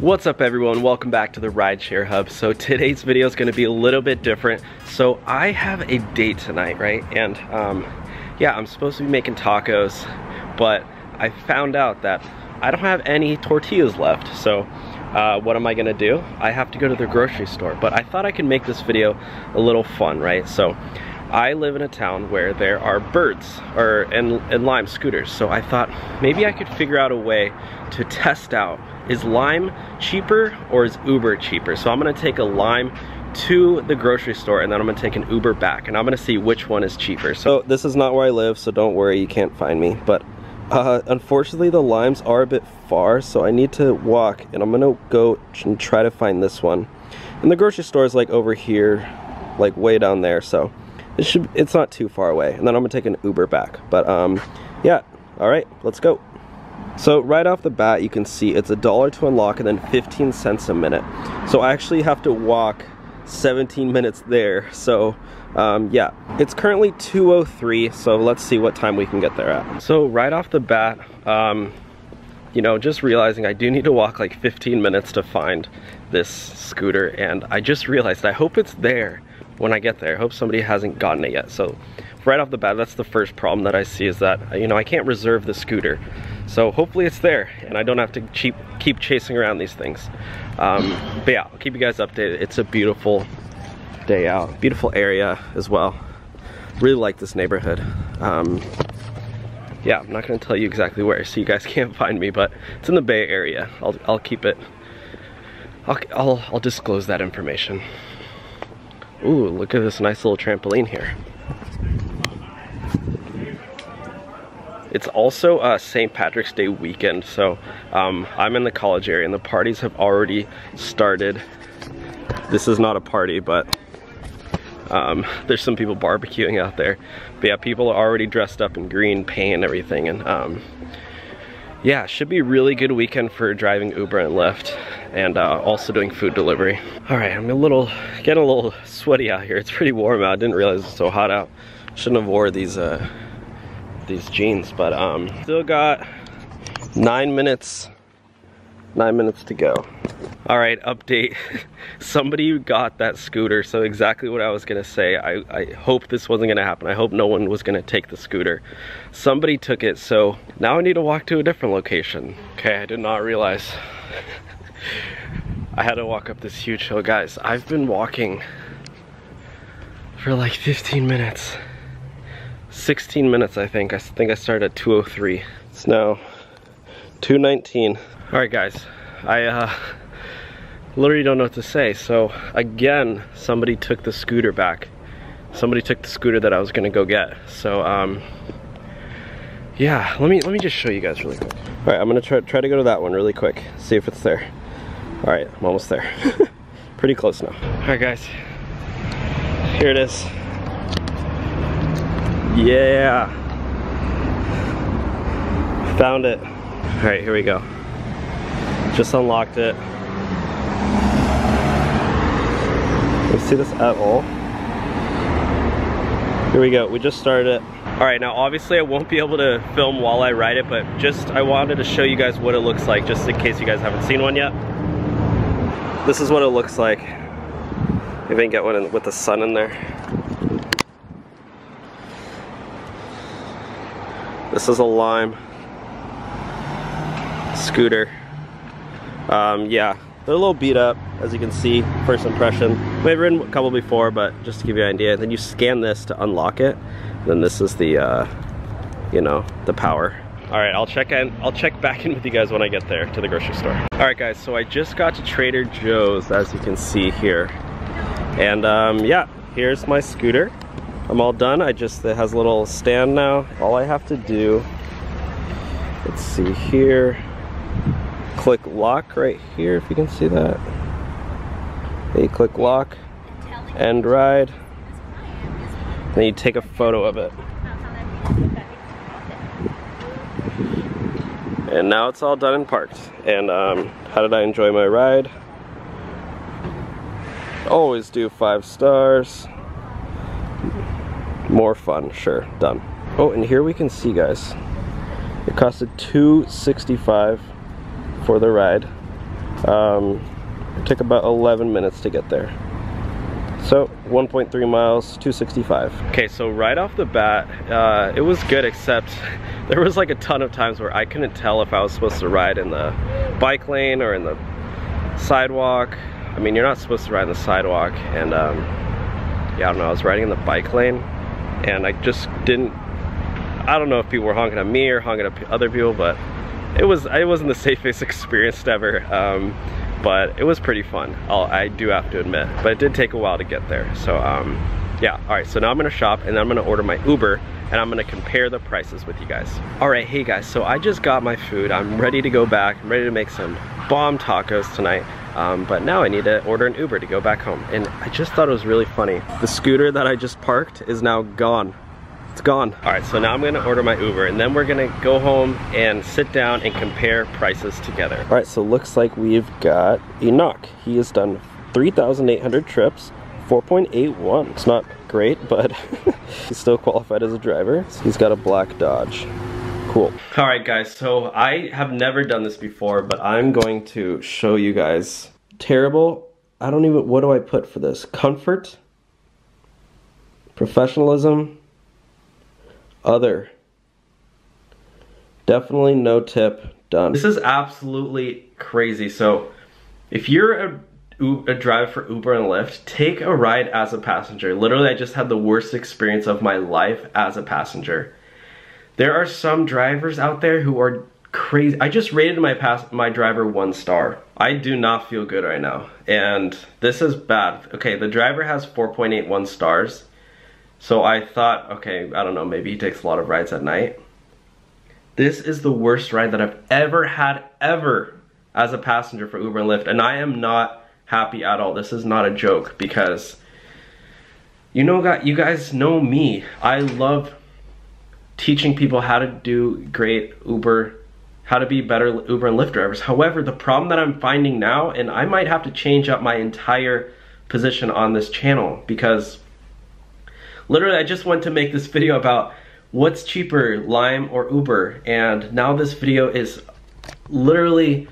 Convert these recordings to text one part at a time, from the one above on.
What's up everyone, welcome back to the Rideshare Hub. So today's video is going to be a little bit different. So I have a date tonight, right? And yeah, I'm supposed to be making tacos, but I found out that I don't have any tortillas left. So what am I gonna do? I have to go to the grocery store, but I thought I could make this video a little fun, right? So I live in a town where there are birds and Lime scooters. So I thought maybe I could figure out a way to test out, is Lime cheaper or is Uber cheaper? So I'm gonna take a Lime to the grocery store and then I'm gonna take an Uber back and I'm gonna see which one is cheaper. So this is not where I live, so don't worry, you can't find me. But unfortunately the Limes are a bit far, so I need to walk and I'm gonna go and try to find this one. And the grocery store is like over here, like way down there, so it's not too far away. And then I'm gonna take an Uber back. But yeah, all right, let's go. So right off the bat, you can see it's $1 to unlock and then 15 cents a minute. So I actually have to walk 17 minutes there. So yeah, it's currently 2:03. So let's see what time we can get there at. So right off the bat, you know, just realizing I do need to walk like 15 minutes to find this scooter. And I just realized, I hope it's there when I get there. I hope somebody hasn't gotten it yet. So right off the bat, that's the first problem that I see, is that, you know, I can't reserve the scooter. So hopefully it's there and I don't have to keep chasing around these things. But yeah, I'll keep you guys updated. It's a beautiful day out, beautiful area as well. Really like this neighborhood. Yeah, I'm not gonna tell you exactly where, so you guys can't find me, but it's in the Bay Area. I'll keep it. I'll disclose that information. Ooh, look at this nice little trampoline here. It's also St. Patrick's Day weekend, so I'm in the college area and the parties have already started. This is not a party, but there's some people barbecuing out there. But yeah, people are already dressed up in green paint and everything, and yeah, should be a really good weekend for driving Uber and Lyft, and also doing food delivery. All right, I'm getting a little sweaty out here. It's pretty warm out. I didn't realize it's so hot out. Shouldn't have wore these jeans, but still got 9 minutes to go. All right, update. Somebody got that scooter, so exactly what I was gonna say. I hope this wasn't gonna happen. I hope no one was gonna take the scooter. Somebody took it, so now I need to walk to a different location. Okay, I did not realize I had to walk up this huge hill. Guys, I've been walking for like 15 minutes. 16 minutes, I think. I started at 2:03. It's now 2:19. All right, guys. I literally don't know what to say. So again, somebody took the scooter back. Somebody took the scooter that I was gonna go get. So yeah, let me just show you guys really quick. All right, I'm gonna try to go to that one really quick. See if it's there. All right, I'm almost there. Pretty close now. All right, guys. Here it is. Yeah, found it. All right, here we go. Just unlocked it. Can you see this at all? Here we go, we just started it. All right, now obviously I won't be able to film while I ride it, but I wanted to show you guys what it looks like, just in case you guys haven't seen one yet. This is what it looks like. If I can get one with the sun in there. This is a Lime scooter. Yeah, they're a little beat up, as you can see, first impression. We've ridden a couple before, but just to give you an idea. Then you scan this to unlock it. Then this is the, you know, the power. All right, I'll check back in with you guys when I get there to the grocery store. All right, guys, so I just got to Trader Joe's, as you can see here. And yeah, here's my scooter. I'm all done. It has a little stand now. All I have to do, let's see here, click lock right here, if you can see that. Then you click lock, end ride, then you take a photo of it. And now it's all done and parked. And how did I enjoy my ride? Always do 5 stars. More fun, sure, done. Oh, and here we can see, guys, it costed $265 for the ride. It took about 11 minutes to get there. So 1.3 miles, 265. Okay, so right off the bat, it was good, except there was like a ton of times where I couldn't tell if I was supposed to ride in the bike lane or in the sidewalk. I mean, you're not supposed to ride in the sidewalk, and yeah, I don't know, I was riding in the bike lane, and I just didn't, I don't know if people were honking at me or honking at other people, but it wasn't the safest experience ever. But it was pretty fun, I do have to admit. But it did take a while to get there. So yeah, all right, so now I'm gonna shop and then I'm gonna order my Uber and I'm gonna compare the prices with you guys. All right, hey guys, so I just got my food. I'm ready to go back. I'm ready to make some bomb tacos tonight. But now I need to order an Uber to go back home. And I just thought it was really funny. The scooter that I just parked is now gone. It's gone. All right, so now I'm gonna order my Uber and then we're gonna go home and sit down and compare prices together. All right, so looks like we've got Enoch. He has done 3,800 trips, 4.81. It's not great, but he's still qualified as a driver. So he's got a black Dodge. Cool. All right, guys, so I have never done this before, but I'm going to show you guys. Terrible, I don't even, what do I put for this? Comfort, professionalism, other. Definitely no tip, done. This is absolutely crazy. So if you're a driver for Uber and Lyft, take a ride as a passenger. Literally, I just had the worst experience of my life as a passenger. There are some drivers out there who are crazy. I just rated my driver 1 star. I do not feel good right now, and this is bad. Okay, the driver has 4.81 stars. So I thought, okay, I don't know, maybe he takes a lot of rides at night. This is the worst ride that I've ever had, ever, as a passenger for Uber and Lyft. And I am not happy at all. This is not a joke, because you guys know me. I love teaching people how to do great Uber, how to be better Uber and Lyft drivers. However, the problem that I'm finding now, and I might have to change up my entire position on this channel, because literally, I just went to make this video about what's cheaper, Lime or Uber, and now this video is literally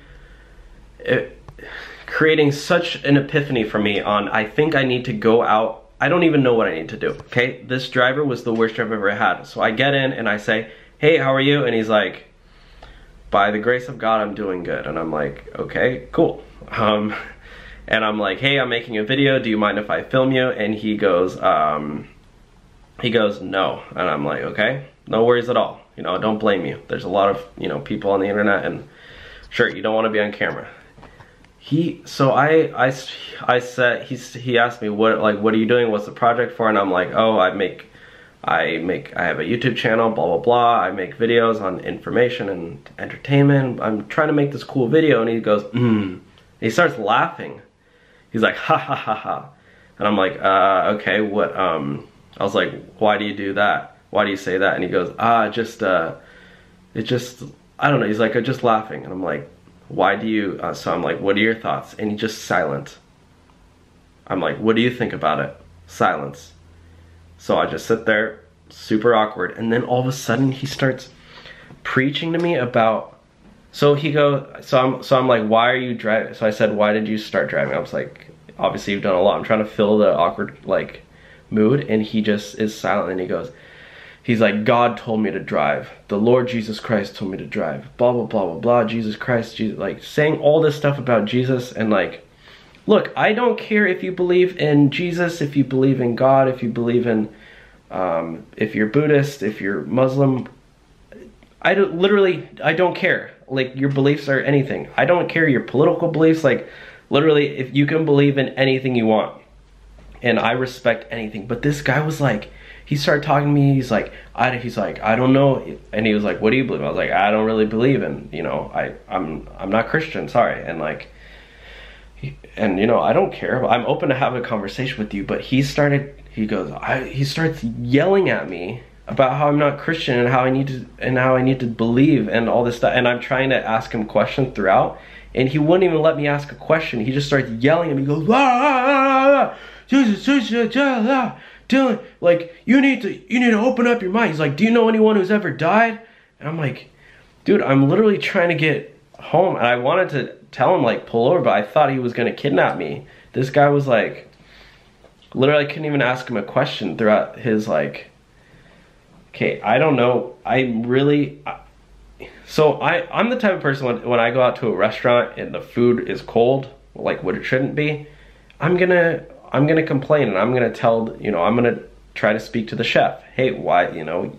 creating such an epiphany for me on, I think I need to go out. I don't even know what I need to do, okay? This driver was the worst driver I've ever had. So I get in and I say, hey, how are you? And he's like, by the grace of God, I'm doing good. And I'm like, okay, cool. And I'm like, hey, I'm making a video. Do you mind if I film you? And he goes, no. And I'm like, okay, no worries at all. You know, don't blame you. There's a lot of, you know, people on the internet, and sure, you don't want to be on camera. He asked me, what are you doing? What's the project for? And I'm like, oh, I have a YouTube channel, blah, blah, blah. I make videos on information and entertainment. I'm trying to make this cool video. And he goes, And he starts laughing. He's like, ha, ha, ha, ha. And I'm like, okay, what, I was like, why do you do that? Why do you say that? And he goes, I don't know. He's like, I'm just laughing. And I'm like, why do you, so I'm like, what are your thoughts? And he's just silent. I'm like, what do you think about it? Silence. So I just sit there, super awkward. And then all of a sudden he starts preaching to me about, so I'm like, why are you driving? So I said, why did you start driving? I was like, obviously you've done a lot. I'm trying to fill the awkward, like, mood. And he just is silent, and he's like, God told me to drive. The Lord Jesus Christ told me to drive. Blah, blah, blah, blah, blah. Jesus Christ, Jesus, like saying all this stuff about Jesus. And like, look, I don't care if you believe in Jesus, if you believe in God, if you believe in, if you're Buddhist, if you're Muslim. I don't care. Like, your beliefs are anything. I don't care your political beliefs. Like, literally, if you can believe in anything you want. And I respect anything. But this guy was like, he started talking to me. He's like, I don't know. And he was like, what do you believe? I was like, I don't really believe in, you know, I'm not Christian, sorry. And like, and you know, I don't care. I'm open to have a conversation with you. But he starts yelling at me about how I'm not Christian and how I need to believe and all this stuff. And I'm trying to ask him questions throughout, and he wouldn't even let me ask a question. He just starts yelling at me. He goes, Dylan, like, you need to open up your mind. He's like, do you know anyone who's ever died? And I'm like, dude, I'm literally trying to get home and I wanted to tell him like pull over, but I thought he was gonna kidnap me. This guy was like, literally I couldn't even ask him a question throughout his like, okay, I don't know. I'm the type of person when I go out to a restaurant and the food is cold, like what it shouldn't be, I'm gonna complain and I'm gonna tell, you know, I'm gonna try to speak to the chef. Hey, why, you know,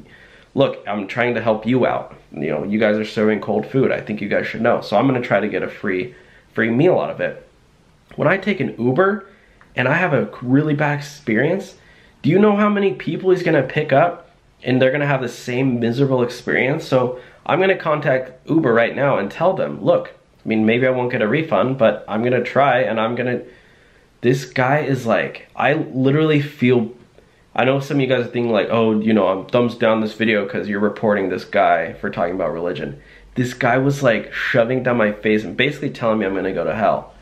look, I'm trying to help you out. You know, you guys are serving cold food. I think you guys should know. So I'm gonna try to get a free meal out of it. When I take an Uber and I have a really bad experience, do you know how many people he's gonna pick up and they're gonna have the same miserable experience? So I'm gonna contact Uber right now and tell them, look, I mean, maybe I won't get a refund, but I'm gonna try and this guy is like, I literally feel, I know some of you guys are thinking like, oh, you know, I'm thumbs down this video because you're reporting this guy for talking about religion. This guy was like shoving down my face and basically telling me I'm gonna go to hell.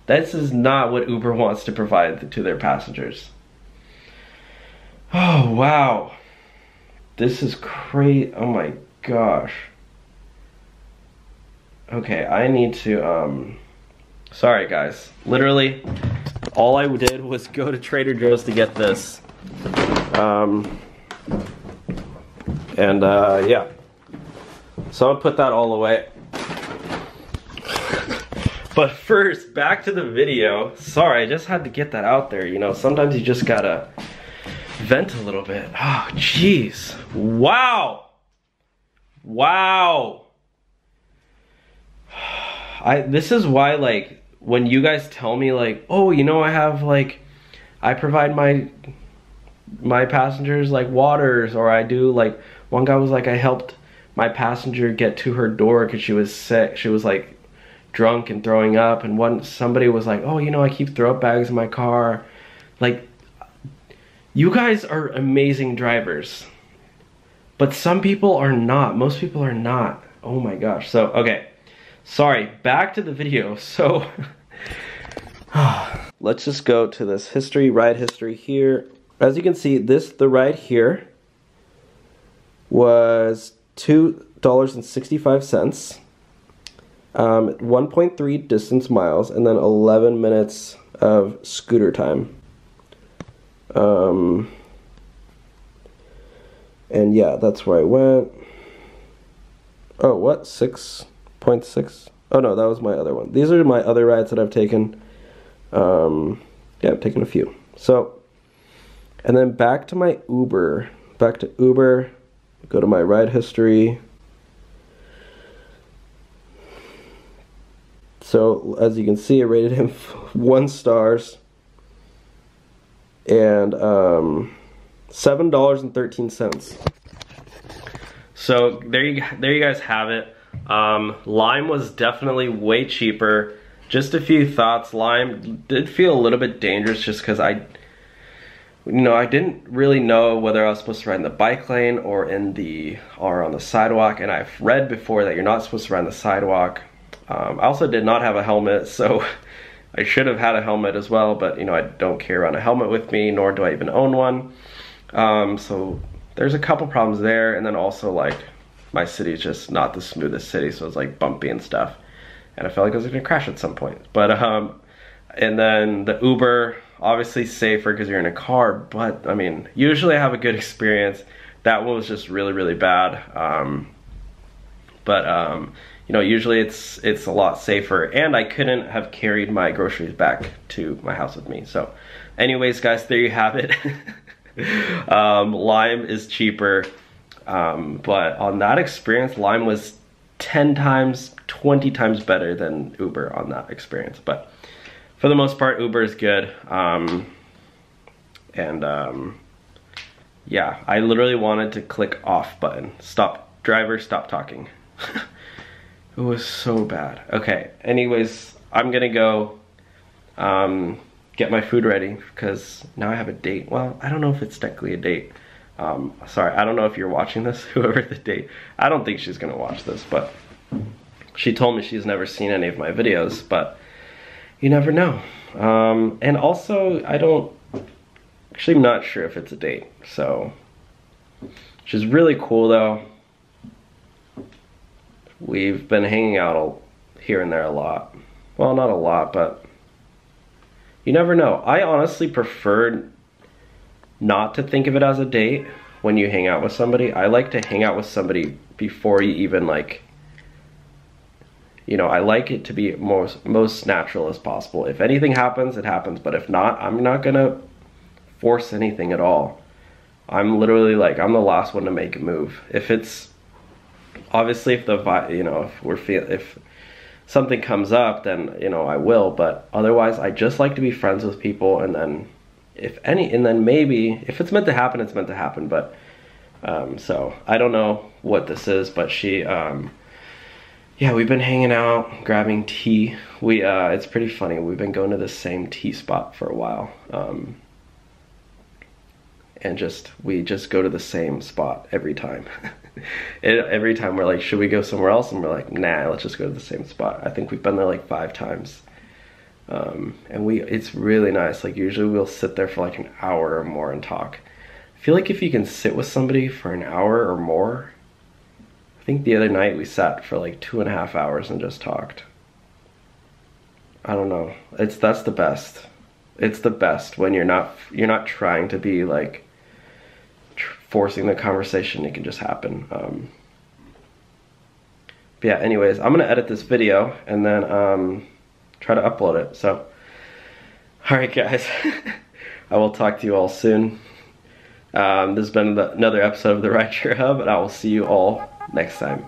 This is not what Uber wants to provide to their passengers. Oh, wow. This is crazy. Oh my gosh. Okay, I need to, sorry guys. Literally, all I did was go to Trader Joe's to get this. Yeah. So I'll put that all away. But first, back to the video. Sorry, I just had to get that out there. You know, sometimes you just gotta vent a little bit. Oh, jeez. Wow. Wow. This is why, like, when you guys tell me, like, oh, you know, I provide my passengers, like, waters, or I do, like, one guy was like, I helped my passenger get to her door because she was sick. She was, like, drunk and throwing up, and somebody was like, oh, you know, I keep throw up bags in my car. Like, you guys are amazing drivers, but some people are not. Most people are not. Oh my gosh. So, okay, sorry, back to the video. So let's just go to this ride history here. As you can see, the ride here was $2.65. 1.3 distance miles, and then 11 minutes of scooter time. And yeah, that's where I went. Oh, what? 6.6? Oh no, that was my other one. These are my other rides that I've taken. Yeah, I've taken a few. So, and then back to my Uber. Back to Uber, go to my ride history. So, as you can see, I rated him 1 star and $7.13. So there you guys have it. Lime was definitely way cheaper. Just a few thoughts. Lime did feel a little bit dangerous just because I didn't really know whether I was supposed to ride in the bike lane or on the sidewalk, and I've read before that you're not supposed to ride on the sidewalk. I also did not have a helmet, so I should have had a helmet as well, but you know, I don't carry around a helmet with me, nor do I even own one. So there's a couple problems there, and then also like my city is just not the smoothest city, so it's like bumpy and stuff, and I felt like I was gonna crash at some point. But and then the Uber, obviously safer because you're in a car, but I mean, usually I have a good experience. That one was just really, really bad. You know, usually it's a lot safer, and I couldn't have carried my groceries back to my house with me. So anyways, guys, there you have it. Lime is cheaper, but on that experience, Lime was 10 times, 20 times better than Uber on that experience. But for the most part, Uber is good. Yeah, I literally wanted to click off button. Stop, driver, stop talking. It was so bad. Okay, anyways, I'm gonna go get my food ready because now I have a date. Well, I don't know if it's technically a date. Sorry, I don't know if you're watching this, whoever the date. I don't think she's gonna watch this, but she told me she's never seen any of my videos, but you never know. And also, I'm not sure if it's a date, so she's really cool though. We've been hanging out here and there a lot. Well, not a lot, but you never know. I honestly prefer not to think of it as a date when you hang out with somebody. I like to hang out with somebody before you even like, you know, I like it to be most natural as possible. If anything happens, it happens, but if not, I'm not gonna force anything at all. I'm literally like, I'm the last one to make a move. If it's, obviously if the, you know, if something comes up, then, you know, I will, but otherwise I just like to be friends with people, and then maybe, if it's meant to happen, it's meant to happen, but, so, I don't know what this is, but she, yeah, we've been hanging out, grabbing tea. It's pretty funny, we've been going to the same tea spot for a while, and we just go to the same spot every time. Every time we're like, should we go somewhere else? And we're like, nah, let's just go to the same spot. I think we've been there like 5 times. And it's really nice. Like usually we'll sit there for like an hour or more and talk. I feel like if you can sit with somebody for an hour or more, I think the other night we sat for like 2.5 hours and just talked. I don't know. That's the best. It's the best when you're not trying to be like forcing the conversation. It can just happen. But yeah, anyways, I'm gonna edit this video and then try to upload it. So, all right, guys, I will talk to you all soon. This has been another episode of the Rideshare Hub, and I will see you all next time.